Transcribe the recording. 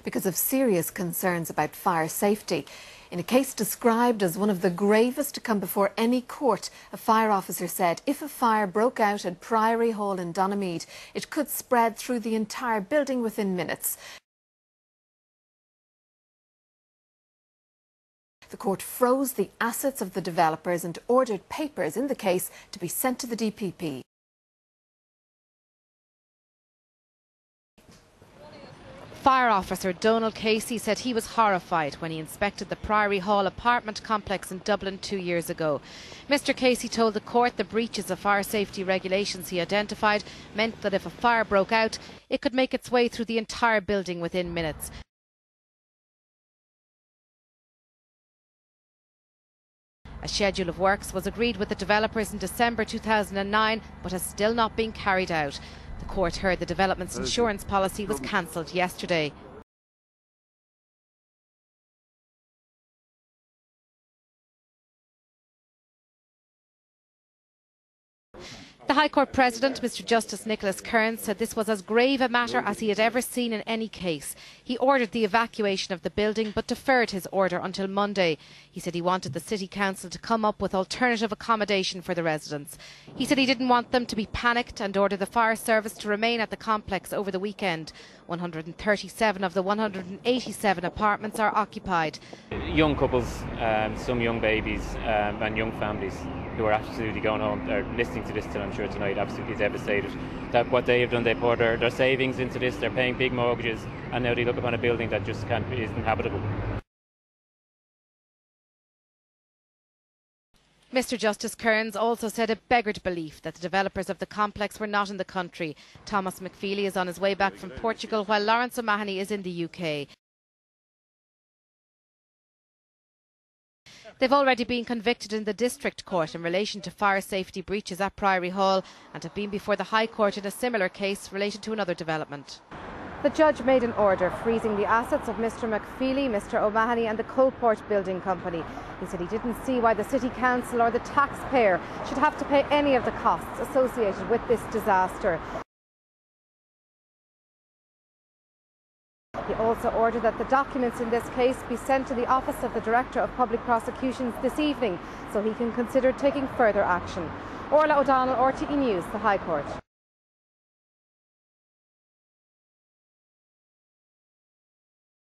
because of serious concerns about fire safety. In a case described as one of the gravest to come before any court, a fire officer said if a fire broke out at Priory Hall in Donaghmede, it could spread through the entire building within minutes. The court froze the assets of the developers and ordered papers in the case to be sent to the DPP. Fire officer Donald Casey said he was horrified when he inspected the Priory Hall apartment complex in Dublin 2 years ago. Mr Casey told the court the breaches of fire safety regulations he identified meant that if a fire broke out, it could make its way through the entire building within minutes. A schedule of works was agreed with the developers in December 2009 but has still not been carried out. The court heard the development's insurance policy was cancelled yesterday. The High Court President, Mr Justice Nicholas Kearns, said this was as grave a matter as he had ever seen in any case. He ordered the evacuation of the building but deferred his order until Monday. He said he wanted the City Council to come up with alternative accommodation for the residents. He said he didn't want them to be panicked and ordered the fire service to remain at the complex over the weekend. 137 of the 187 apartments are occupied. Young couples, some young babies and young families who are absolutely going home are listening to this till I'm sure tonight, absolutely devastated that what they have done, they poured their savings into this, they're paying big mortgages, and now they look upon a building that just isn't habitable. Mr Justice Kearns also said it beggared belief that the developers of the complex were not in the country. Thomas McFeely is on his way back from Portugal while Lawrence O'Mahony is in the UK. They've already been convicted in the District Court in relation to fire safety breaches at Priory Hall and have been before the High Court in a similar case related to another development. The judge made an order freezing the assets of Mr McFeely, Mr O'Mahony and the Coalport Building Company. He said he didn't see why the City Council or the taxpayer should have to pay any of the costs associated with this disaster. He also ordered that the documents in this case be sent to the Office of the Director of Public Prosecutions this evening so he can consider taking further action. Orla O'Donnell, RTE News, the High Court.